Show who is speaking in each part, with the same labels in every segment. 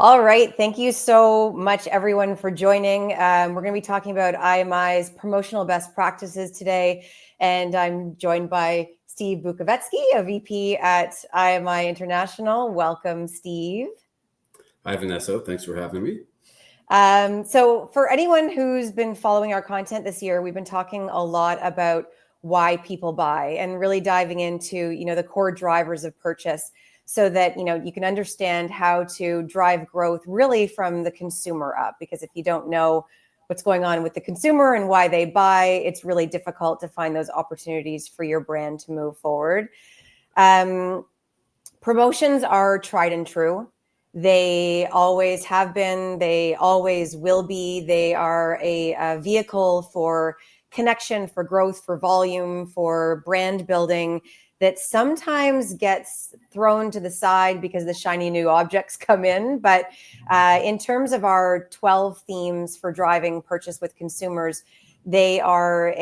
Speaker 1: All right. Thank you so much, everyone, for joining. We're going to be talking about IMI's promotional best practices today. And I'm joined by Steve Bukovetsky, a VP at IMI International. Welcome, Steve.
Speaker 2: Hi, Vanessa. Thanks for having me.
Speaker 1: So for anyone who's been following our content this year, we've been talking a lot about why people buy and really diving into, the core drivers of purchase so that, you can understand how to drive growth really from the consumer up. Because if you don't know what's going on with the consumer and why they buy, it's really difficult to find those opportunities for your brand to move forward. Promotions are tried and true. They always have been, they always will be. They are a vehicle for connection, for growth, for volume, for brand building that sometimes gets thrown to the side because the shiny new objects come in. But in terms of our 12 themes for driving purchase with consumers, they are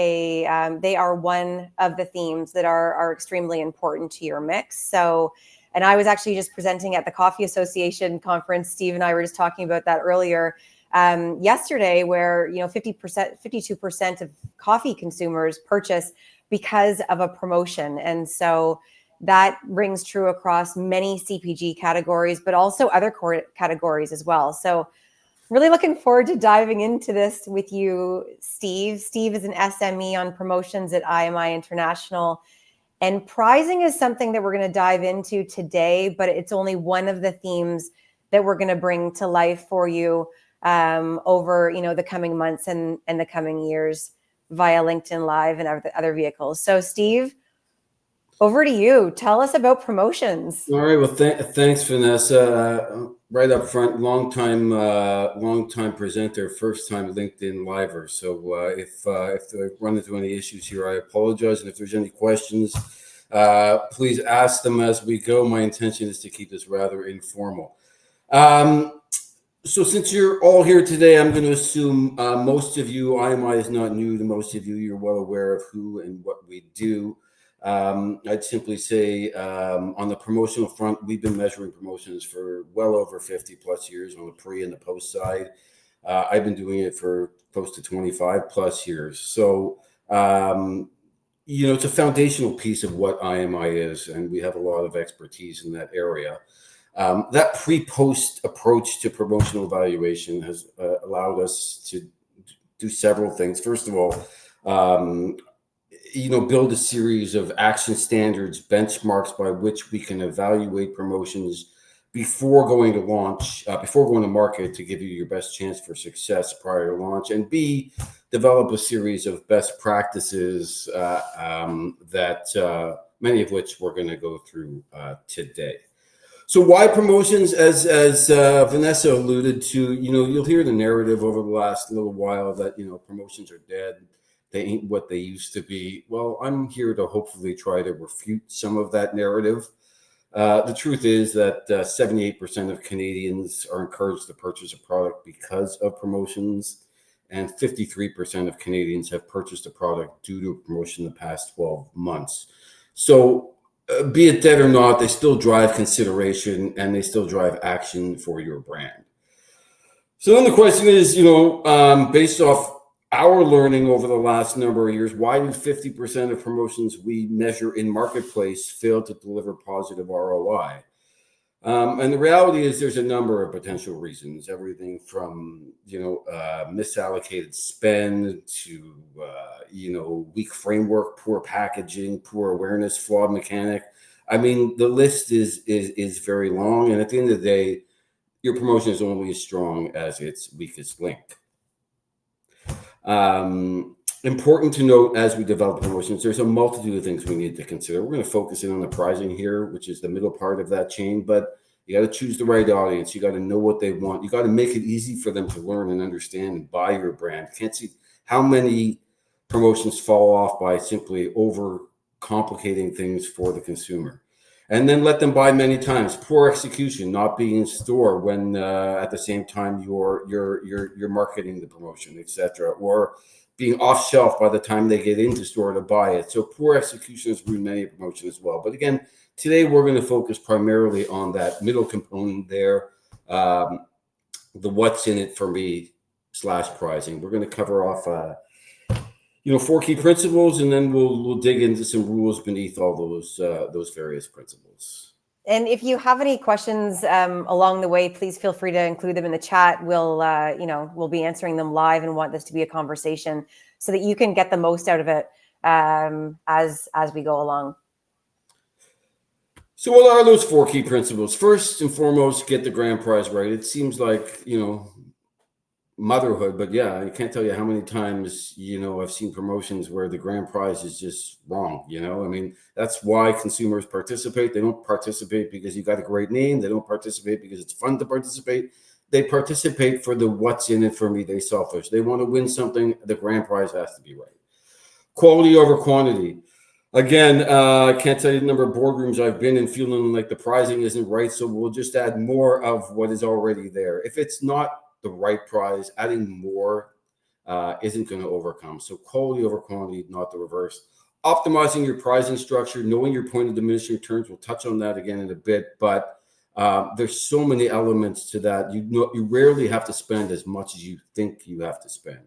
Speaker 1: one of the themes that are extremely important to your mix. And I was actually just presenting at the Coffee Association conference. Steve and I were just talking about that earlier yesterday, where 52% of coffee consumers purchase because of a promotion. And so that rings true across many CPG categories, but also other core categories as well. So really looking forward to diving into this with you, Steve. Steve is an SME on promotions at IMI International. And pricing is something that we're going to dive into today, but it's only one of the themes that we're going to bring to life for you over the coming months and the coming years via LinkedIn Live and other vehicles. So, Steve, over to you. Tell us about promotions.
Speaker 2: All right. Well, thanks, Vanessa. Right up front, long time presenter, first time LinkedIn Liver. So if I run into any issues here, I apologize. And if there's any questions, please ask them as we go. My intention is to keep this rather informal. So since you're all here today, I'm going to assume most of you, IMI is not new to most of you. You're well aware of who and what we do. I'd simply say on the promotional front, we've been measuring promotions for well over 50 plus years on the pre and the post side. I've been doing it for close to 25 plus years. So, it's a foundational piece of what IMI is, and we have a lot of expertise in that area. That pre-post approach to promotional evaluation has allowed us to do several things. First of all, build a series of action standards, benchmarks by which we can evaluate promotions before going to launch, before going to market, to give you your best chance for success prior to launch. And B, develop a series of best practices that many of which we're going to go through today. So why promotions? As Vanessa alluded to, you'll hear the narrative over the last little while that, promotions are dead. They ain't what they used to be. Well, I'm here to hopefully try to refute some of that narrative. The truth is that 78% of Canadians are encouraged to purchase a product because of promotions, and 53% of Canadians have purchased a product due to a promotion in the past 12 months. So be it dead or not, they still drive consideration and they still drive action for your brand. So then the question is, based off our learning over the last number of years, why do 50% of promotions we measure in marketplace fail to deliver positive ROI? And the reality is there's a number of potential reasons, everything from, misallocated spend to, weak framework, poor packaging, poor awareness, flawed mechanic. I mean, the list is very long. And at the end of the day, your promotion is only as strong as its weakest link. Important to note as we develop promotions, there's a multitude of things we need to consider. We're going to focus in on the pricing here, which is the middle part of that chain, but you got to choose the right audience. You got to know what they want. You got to make it easy for them to learn and understand and buy your brand. Can't see how many promotions fall off by simply over complicating things for the consumer. And then let them buy many times. Poor execution, not being in store when at the same time you're marketing the promotion, etc., or being off shelf by the time they get into store to buy it. So poor execution has ruined many promotions as well. But again, today we're going to focus primarily on that middle component there, the what's in it for me / pricing. We're going to cover off 4 key principles, and then we'll dig into some rules beneath all those various principles.
Speaker 1: And if you have any questions along the way, please feel free to include them in the chat. We'll be answering them live and want this to be a conversation so that you can get the most out of it as we go along.
Speaker 2: So what are those 4 key principles? First and foremost, get the grand prize right. It seems like, motherhood, but yeah, I can't tell you how many times, I've seen promotions where the grand prize is just wrong. I mean, that's why consumers participate. They don't participate because you got a great name. They don't participate because it's fun to participate. They participate for the what's in it for me. They're selfish. They want to win something. The grand prize has to be right. Quality over quantity. Again, I can't tell you the number of boardrooms I've been in feeling like the pricing isn't right, so we'll just add more of what is already there. If it's not the right prize, adding more isn't going to overcome. So quality over quantity, not the reverse. Optimizing your pricing structure, knowing your point of diminishing returns. We'll touch on that again in a bit, but there's so many elements to that. You rarely have to spend as much as you think you have to spend.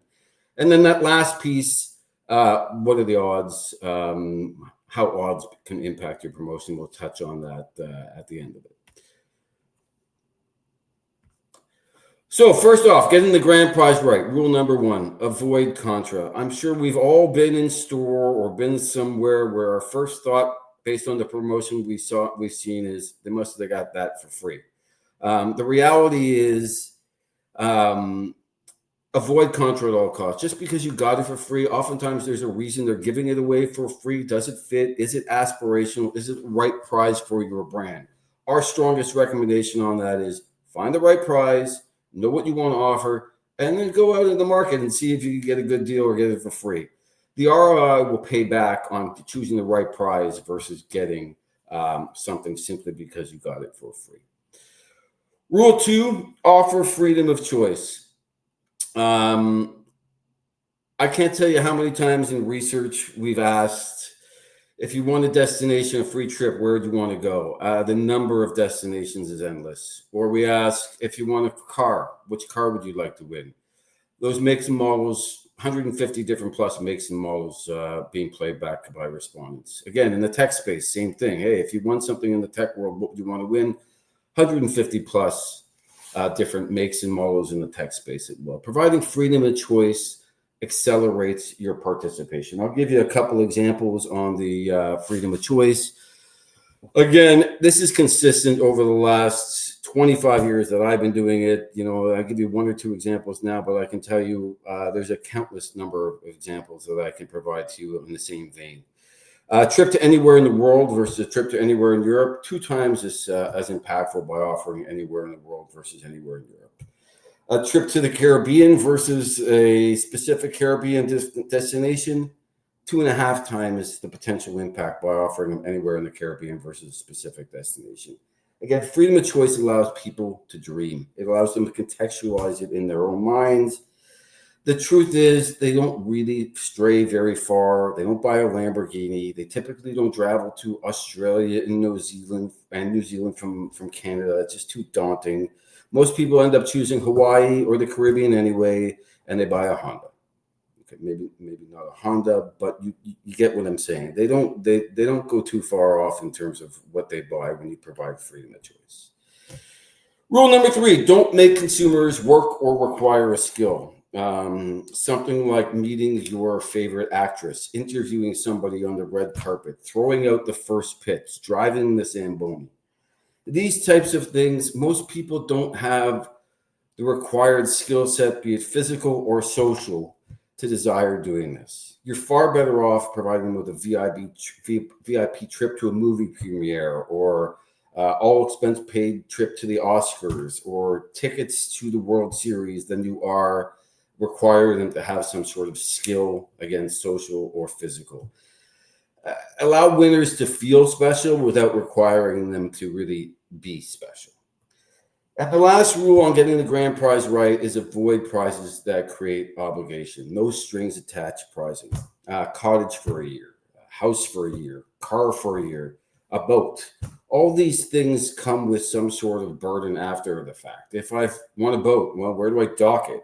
Speaker 2: And then that last piece, what are the odds? How odds can impact your promotion? We'll touch on that at the end of it. So first off, getting the grand prize right. Rule number 1, avoid contra. I'm sure we've all been in store or been somewhere where our first thought, based on the promotion we've seen, is they must have got that for free. The reality is, avoid contra at all costs. Just because you got it for free, oftentimes there's a reason they're giving it away for free. Does it fit? Is it aspirational? Is it the right prize for your brand? Our strongest recommendation on that is find the right prize, know what you want to offer, and then go out in the market and see if you can get a good deal or get it for free. The ROI will pay back on choosing the right prize versus getting something simply because you got it for free. Rule 2, offer freedom of choice. I can't tell you how many times in research we've asked, if you want a destination, a free trip, where do you want to go? The number of destinations is endless. Or we ask, if you want a car, which car would you like to win? Those makes and models, 150 different plus makes and models being played back by respondents. Again, in the tech space, same thing. Hey, if you want something in the tech world, what would you want to win? 150 plus different makes and models in the tech space as well. Providing freedom of choice accelerates your participation. I'll give you a couple examples on the freedom of choice. Again, this is consistent over the last 25 years that I've been doing it. I give you 1 or 2 examples now, but I can tell you there's a countless number of examples that I can provide to you in the same vein. Trip to anywhere in the world versus a trip to anywhere in Europe, 2 times as impactful by offering anywhere in the world versus anywhere in Europe. A trip to the Caribbean versus a specific Caribbean destination, 2.5 times the potential impact by offering them anywhere in the Caribbean versus a specific destination. Again, freedom of choice allows people to dream. It allows them to contextualize it in their own minds. The truth is, they don't really stray very far. They don't buy a Lamborghini. They typically don't travel to Australia and New Zealand from Canada. It's just too daunting. Most people end up choosing Hawaii or the Caribbean anyway, and they buy a Honda. Okay, maybe not a Honda, but you get what I'm saying. They don't go too far off in terms of what they buy when you provide freedom of choice. Rule number 3: don't make consumers work or require a skill. Something like meeting your favorite actress, interviewing somebody on the red carpet, throwing out the first pitch, driving the Zamboni. These types of things, most people don't have the required skill set, be it physical or social, to desire doing this. You're far better off providing them with a VIP trip to a movie premiere, or all expense paid trip to the Oscars, or tickets to the World Series, than you are requiring them to have some sort of skill, again, social or physical. Allow winners to feel special without requiring them to really be special. And the last rule on getting the grand prize right is avoid prizes that create obligation. No strings attached pricing. Cottage for a year, house for a year, car for a year. a boat. All these things come with some sort of burden after the fact. If I want a boat, well, where do I dock it?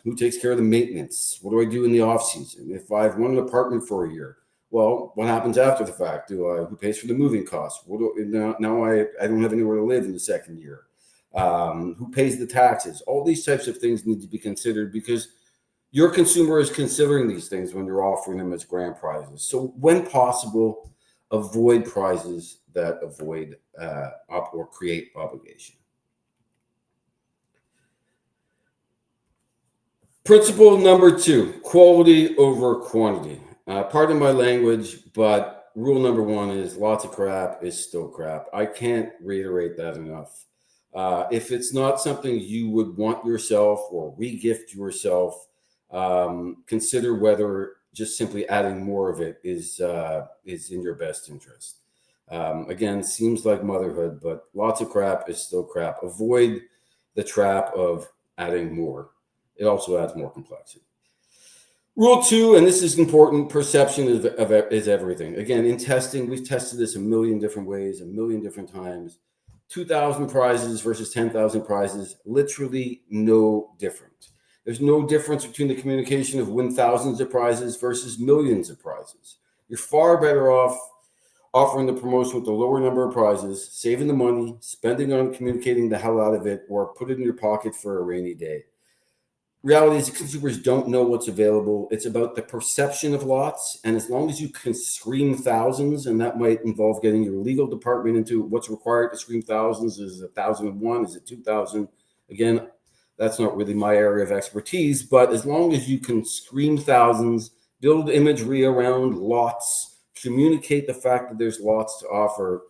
Speaker 2: Who takes care of the maintenance? What do I do in the off season? If I've won an apartment for a year, well, what happens after the fact? Who pays for the moving costs? Now I don't have anywhere to live in the second year. Who pays the taxes? All these types of things need to be considered because your consumer is considering these things when you're offering them as grand prizes. So when possible, avoid prizes that avoid or create obligation. Principle number 2, quality over quantity. Pardon my language, but rule number 1 is lots of crap is still crap. I can't reiterate that enough. If it's not something you would want yourself or re-gift yourself, consider whether just simply adding more of it is in your best interest. Again, seems like motherhood, but lots of crap is still crap. Avoid the trap of adding more. It also adds more complexity. Rule 2, and this is important, perception is everything. Again, in testing, we've tested this a million different ways, a million different times. 2,000 prizes versus 10,000 prizes, literally no different. There's no difference between the communication of win thousands of prizes versus millions of prizes. You're far better off offering the promotion with the lower number of prizes, saving the money, spending on communicating the hell out of it, or put it in your pocket for a rainy day. Reality is consumers don't know what's available. It's about the perception of lots. And as long as you can scream thousands, and that might involve getting your legal department into what's required to scream thousands. Is it 1,001? Is it 2,000? Again, that's not really my area of expertise. But as long as you can scream thousands, build imagery around lots, communicate the fact that there's lots to offer,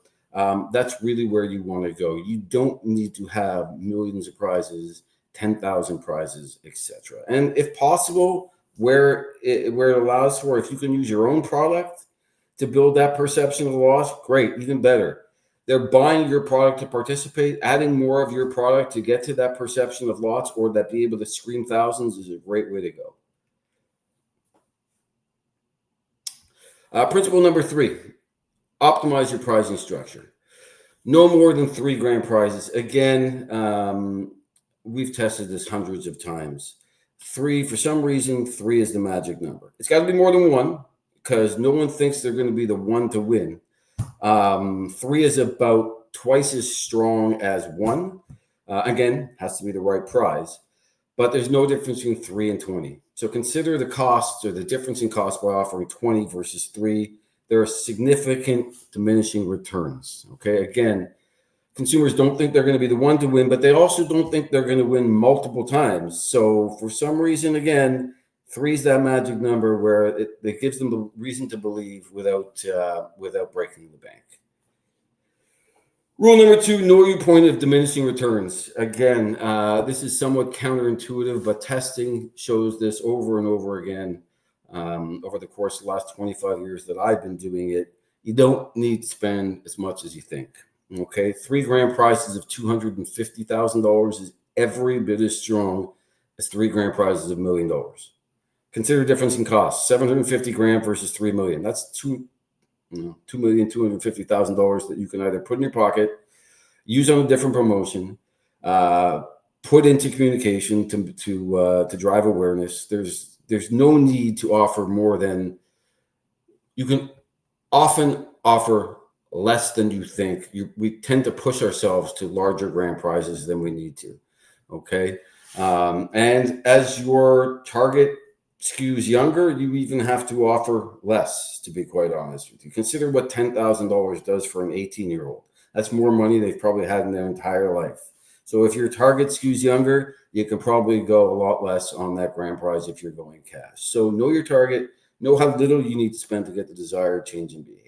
Speaker 2: that's really where you want to go. You don't need to have millions of prizes, 10,000 prizes, etc. And if possible, where it allows for, if you can use your own product to build that perception of loss, great, even better. They're buying your product to participate. Adding more of your product to get to that perception of lots or that be able to scream thousands is a great way to go. Principle number 3, optimize your pricing structure. No more than 3 grand prizes. Again, we've tested this hundreds of times. 3, for some reason, 3 is the magic number. It's got to be more than 1 because no one thinks they're going to be the one to win. 3 is about twice as strong as 1. Again, has to be the right prize, but there's no difference between 3 and 20. So consider the costs or the difference in cost by offering 20 versus 3. There are significant diminishing returns. Okay, again, consumers don't think they're going to be the one to win, but they also don't think they're going to win multiple times. So for some reason, again, 3 is that magic number where it gives them the reason to believe without breaking the bank. Rule number 2, know your point of diminishing returns. Again, this is somewhat counterintuitive, but testing shows this over and over again over the course of the last 25 years that I've been doing it. You don't need to spend as much as you think. Okay, 3 grand prizes of $250,000 is every bit as strong as 3 grand prizes of $1 million. Consider the difference in cost: 750 grand versus 3 million. That's $2,250,000 that you can either put in your pocket, use on a different promotion, put into communication to drive awareness. There's no need to offer more than you can often offer. Less than you think. We tend to push ourselves to larger grand prizes than we need to. Okay. And as your target skews younger, you even have to offer less, to be quite honest with you. Consider what $10,000 does for an 18-year-old. That's more money they've probably had in their entire life. So if your target skews younger, you can probably go a lot less on that grand prize if you're going cash. So know your target, know how little you need to spend to get the desired change in behavior.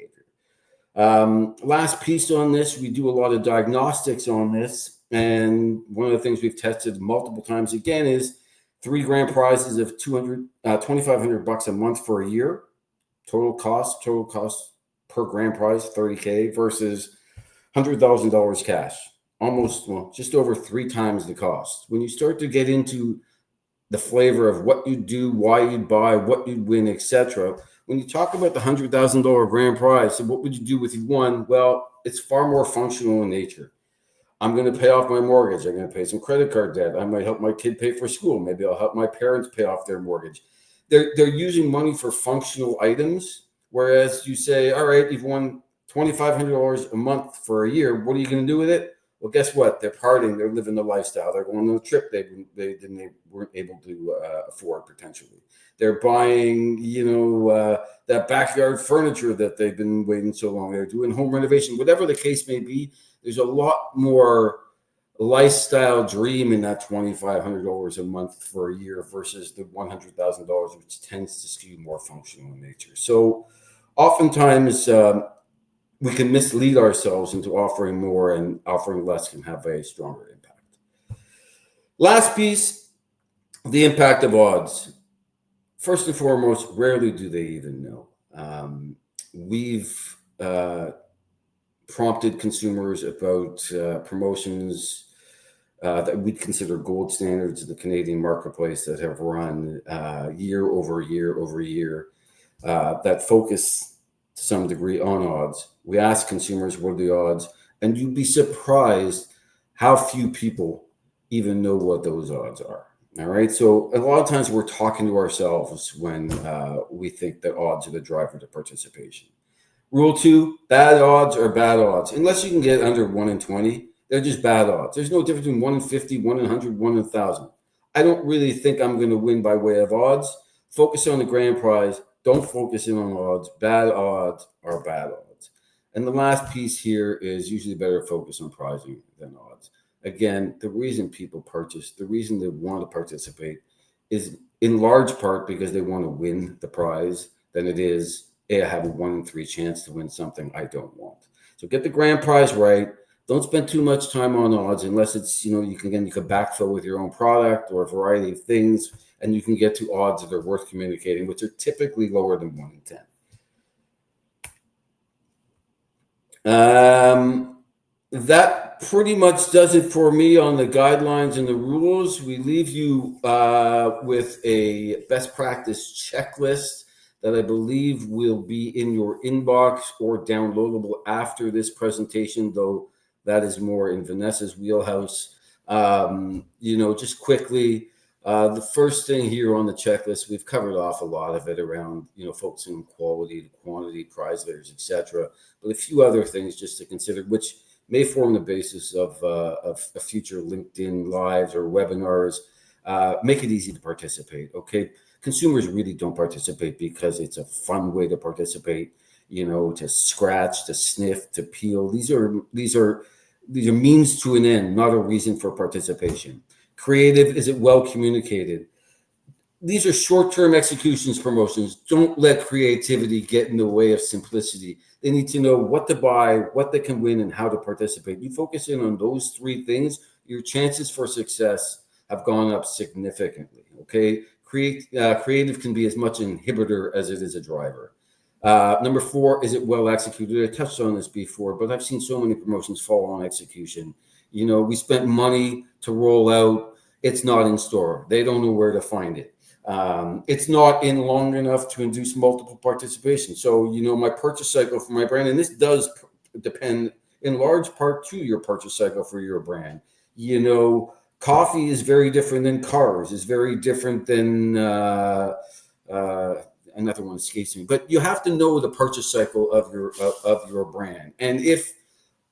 Speaker 2: Last piece on this, we do a lot of diagnostics on this. And one of the things we've tested multiple times again is 3 grand prizes of $2,500 a month for a year. Total cost per grand prize, $30K versus $100,000 cash. Just over 3 times the cost. When you start to get into the flavor of what you do, why you buy, what you win, etc., When you talk about the $100,000 grand prize, so what would you do if you won? Well, it's far more functional in nature. I'm going to pay off my mortgage. I'm going to pay some credit card debt. I might help my kid pay for school. Maybe I'll help my parents pay off their mortgage. They're using money for functional items. Whereas you say, all right, you've won $2,500 a month for a year. What are you going to do with it? Well, guess what? They're partying. They're living the lifestyle. They're going on a trip they weren't able to afford potentially. They're buying, that backyard furniture that they've been waiting so long. They're doing home renovation, whatever the case may be. There's a lot more lifestyle dream in that $2,500 a month for a year versus the $100,000, which tends to skew more functional in nature. So oftentimes we can mislead ourselves into offering more, and offering less can have a stronger impact. Last piece, the impact of odds. First and foremost, rarely do they even know. We've prompted consumers about promotions that we'd consider gold standards of the Canadian marketplace that have run year over year over year that focus to some degree on odds. We ask consumers what are the odds, and you'd be surprised how few people even know what those odds are. All right. So a lot of times we're talking to ourselves when we think that odds are the driver to participation. Rule 2, bad odds are bad odds. Unless you can get under 1 in 20, they're just bad odds. There's no difference between 1 in 50, 1 in 100, 1 in 1,000. I don't really think I'm going to win by way of odds. Focus on the grand prize. Don't focus in on odds. Bad odds are bad odds. And the last piece here is usually better focus on pricing than odds. Again, the reason people purchase, the reason they want to participate is in large part because they want to win the prize than it is, hey, I have a 1 in 3 chance to win something I don't want. So get the grand prize right. Don't spend too much time on odds unless it's, you can backfill with your own product or a variety of things, and you can get to odds that are worth communicating, which are typically lower than 1 in 10. That pretty much does it for me on the guidelines and the rules. We leave you with a best practice checklist that I believe will be in your inbox or downloadable after this presentation, though that is more in Vanessa's wheelhouse. Just quickly, the first thing here on the checklist, we've covered off a lot of it around, focusing on quality, quantity, prize leaders, etc. But a few other things just to consider, which may form the basis of future LinkedIn lives or webinars. Make it easy to participate. Okay. Consumers really don't participate because it's a fun way to participate, to scratch, to sniff, to peel. These are means to an end, not a reason for participation. Creative, is it well communicated? These are short-term executions promotions. Don't let creativity get in the way of simplicity. They need to know what to buy, what they can win, and how to participate. You focus in on those 3 things, your chances for success have gone up significantly. Okay. Creative can be as much an inhibitor as it is a driver. Number 4, is it well executed? I touched on this before, but I've seen so many promotions fall on execution. We spent money to roll out. It's not in store. They don't know where to find it. It's not in long enough to induce multiple participation. So, my purchase cycle for my brand, and this does depend in large part to your purchase cycle for your brand. Coffee is very different than cars, is very different than another one escapes me. But you have to know the purchase cycle of your brand. And if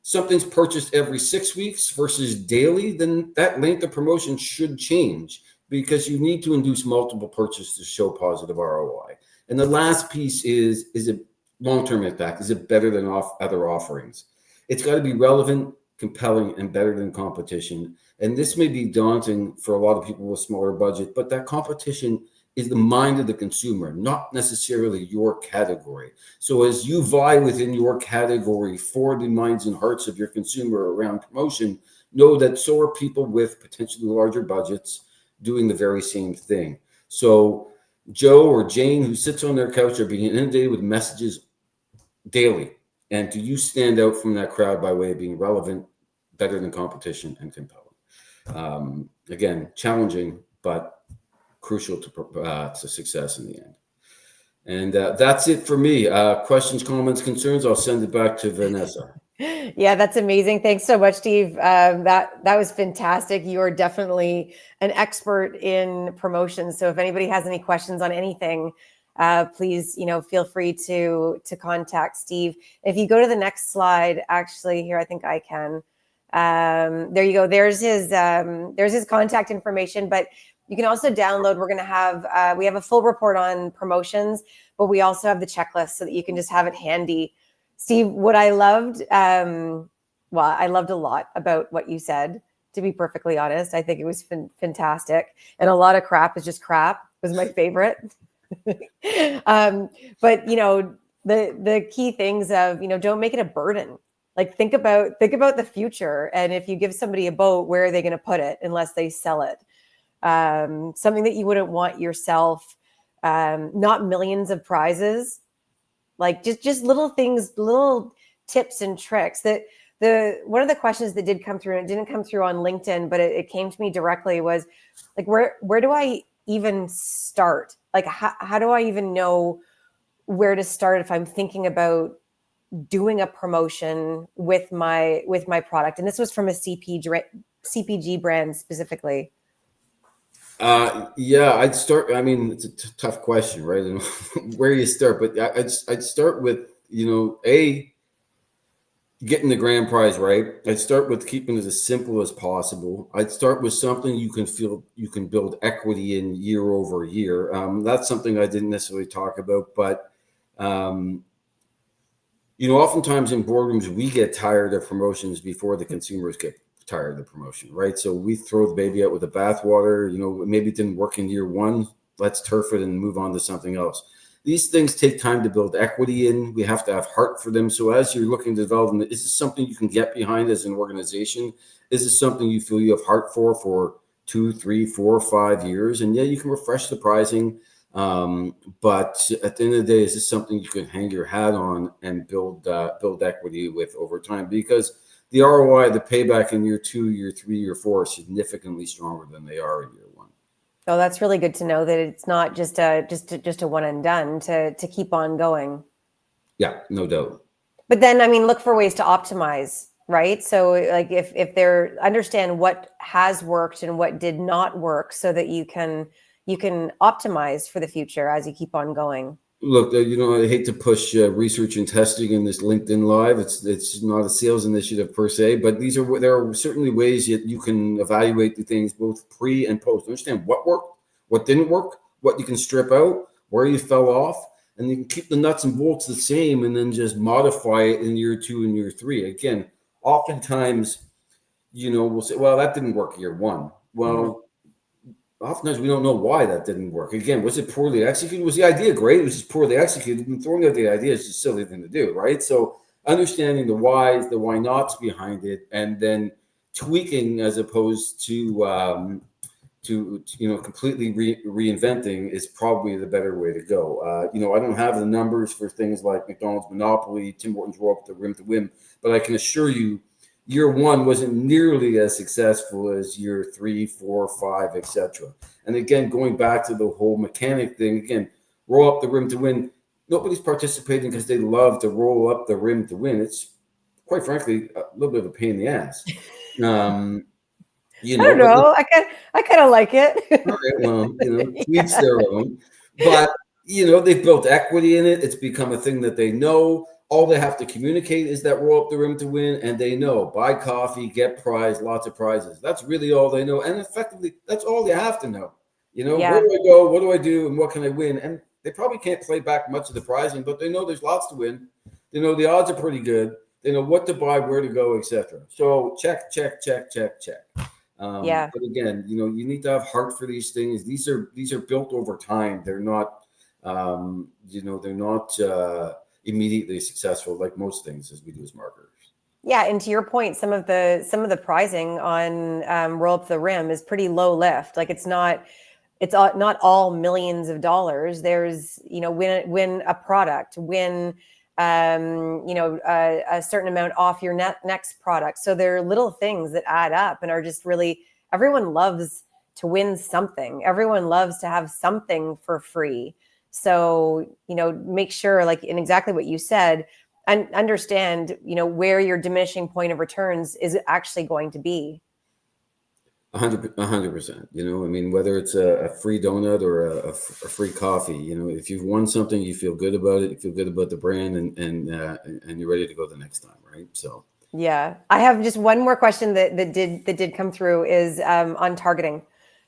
Speaker 2: something's purchased every 6 weeks versus daily, then that length of promotion should change because you need to induce multiple purchases to show positive ROI. And the last piece is it long-term impact? Is it better than other offerings? It's got to be relevant, compelling, and better than competition. And this may be daunting for a lot of people with smaller budget, but that competition is the mind of the consumer, not necessarily your category. So as you vie within your category for the minds and hearts of your consumer around promotion, know that so are people with potentially larger budgets doing the very same thing. So Joe or Jane, who sits on their couch, are being inundated with messages daily. And do you stand out from that crowd by way of being relevant, better than competition, and compelling? Again, challenging, but crucial to success in the end. And that's it for me. Questions, comments, concerns? I'll send it back to Vanessa.
Speaker 1: Yeah, that's amazing. Thanks so much, Steve. That was fantastic. You are definitely an expert in promotions. So if anybody has any questions on anything, please, feel free to contact Steve. If you go to the next slide, actually, here I think I can. There you go. There's his contact information, but you can also download. We're going to have we have a full report on promotions, but we also have the checklist so that you can just have it handy. Steve, what I loved, well, I loved a lot about what you said, to be perfectly honest. I think it was fantastic. And a lot of crap is just crap was my favorite. But, the key things of, don't make it a burden. Like think about the future. And if you give somebody a boat, where are they going to put it unless they sell it? Something that you wouldn't want yourself, not millions of prizes, like just little things, little tips and tricks. That one of the questions that did come through, and it didn't come through on LinkedIn, but it came to me directly, was like, where do I even start? Like, how do I even know where to start if I'm thinking about doing a promotion with my product? And this was from a CPG brand specifically.
Speaker 2: Yeah, I'd start. I mean, it's a tough question, right? And where you start, but I'd start with, getting the grand prize right. I'd start with keeping it as simple as possible. I'd start with something you can feel you can build equity in year over year. That's something I didn't necessarily talk about, but oftentimes in boardrooms we get tired of promotions before the consumers get tired of the promotion, right? So we throw the baby out with the bathwater. Maybe it didn't work in year one. Let's turf it and move on to something else. These things take time to build equity in. We have to have heart for them. So as you're looking to develop them, is this something you can get behind as an organization? Is this something you feel you have heart for 2, 3, 4, 5 years? And yeah, you can refresh the pricing. But at the end of the day, is this something you can hang your hat on and build equity with over time? Because the ROI, the payback in year 2, year 3, year 4 are significantly stronger than they are in year 1.
Speaker 1: Oh, that's really good to know that it's not just a one and done, to keep on going.
Speaker 2: Yeah, no doubt.
Speaker 1: But then, I mean, look for ways to optimize, right? So like if they're understand what has worked and what did not work, so that you can optimize for the future as you keep on going.
Speaker 2: Look, I hate to push research and testing in this LinkedIn Live. It's not a sales initiative per se, but there are certainly ways that you can evaluate the things both pre and post. Understand what worked, what didn't work, what you can strip out, where you fell off, and you can keep the nuts and bolts the same, and then just modify it in year 2 and year 3. Again, oftentimes, we'll say, well, that didn't work year 1. Well, oftentimes we don't know why that didn't work. Again, was it poorly executed? Was the idea great? It was just poorly executed. And throwing out the idea is just a silly thing to do, right? So understanding the whys, the why nots behind it, and then tweaking as opposed to completely reinventing is probably the better way to go. I don't have the numbers for things like McDonald's Monopoly, Tim Hortons Roll Up the Rim to Win, but I can assure you, year 1 wasn't nearly as successful as year 3, 4, 5, etc. And again, going back to the whole mechanic thing, again, roll up the rim to win. Nobody's participating because they love to roll up the rim to win. It's quite frankly a little bit of a pain in the ass.
Speaker 1: I don't know. I kind of like it.
Speaker 2: All right, well, each their own. But they've built equity in it. It's become a thing that they know. All they have to communicate is that roll up the rim to win, and they know buy coffee, get prize, lots of prizes. That's really all they know, and effectively, that's all you have to know. Where do I go? What do I do? And what can I win? And they probably can't play back much of the prizing, but they know there's lots to win. They know the odds are pretty good. They know what to buy, where to go, etc. So check. But again, you need to have heart for these things. These are built over time. They're not, they're not immediately successful like most things as we do as marketers.
Speaker 1: Yeah, and to your point, some of the pricing on Roll Up the Rim is pretty low lift. Like it's not all millions of dollars. There's win a product, win a certain amount off your next product. So there are little things that add up and are just really, everyone loves to win something. Everyone loves to have something for free. So, make sure, like, in exactly what you said, and understand, where your diminishing point of returns is actually going to be.
Speaker 2: 100%. I mean, whether it's a free donut or a free coffee, if you've won something, you feel good about it. You feel good about the brand, and you're ready to go the next time, right? So,
Speaker 1: yeah, I have just one more question that did come through is on targeting.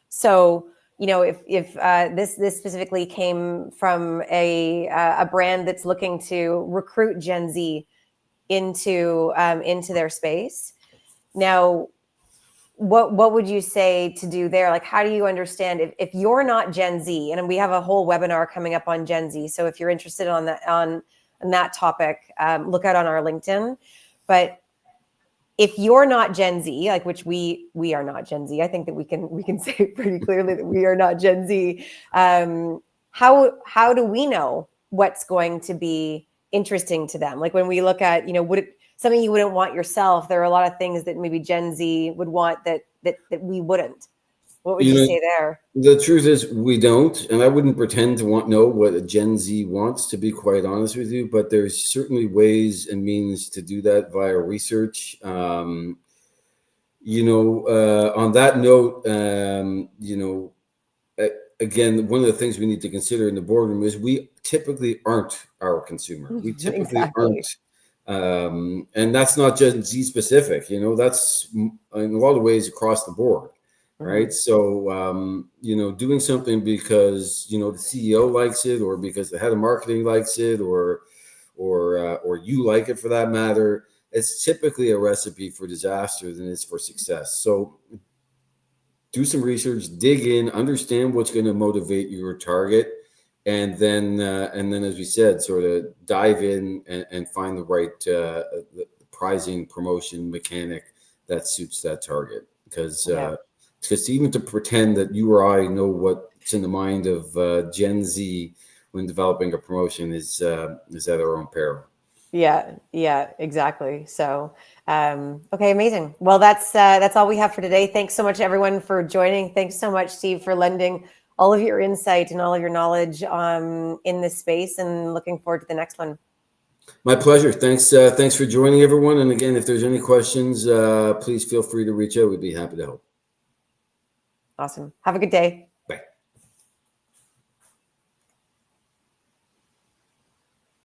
Speaker 1: So, if this specifically came from a brand that's looking to recruit Gen Z into their space, now, what would you say to do there? Like, how do you understand if you're not Gen Z? And we have a whole webinar coming up on Gen Z. So if you're interested on that topic, look out on our LinkedIn. But if you're not Gen Z, like, which we are not Gen Z, I think that we can say pretty clearly that we are not Gen Z. How do we know what's going to be interesting to them? Like, when we look at, something you wouldn't want yourself, there are a lot of things that maybe Gen Z would want that we wouldn't. What would you say there?
Speaker 2: The truth is we don't, and I wouldn't pretend to know what a Gen Z wants, to be quite honest with you, but there's certainly ways and means to do that via research. On that note, again, one of the things we need to consider in the boardroom is we typically aren't our consumer. We typically
Speaker 1: Exactly.
Speaker 2: aren't. And that's not Gen Z specific, that's in a lot of ways across the board. Right. So, doing something because, the CEO likes it, or because the head of marketing likes it, or you like it for that matter, it's typically a recipe for disaster than it's for success. So do some research, dig in, understand what's going to motivate your target. And then, as we said, sort of dive in and find the right the pricing promotion mechanic that suits that target. Because even to pretend that you or I know what's in the mind of Gen Z when developing a promotion is at our own peril.
Speaker 1: Yeah, exactly. So, okay, amazing. Well, that's all we have for today. Thanks so much, everyone, for joining. Thanks so much, Steve, for lending all of your insight and all of your knowledge in this space, and looking forward to the next one.
Speaker 2: My pleasure. Thanks for joining, everyone. And again, if there's any questions, please feel free to reach out. We'd be happy to help.
Speaker 1: Awesome. Have a good day.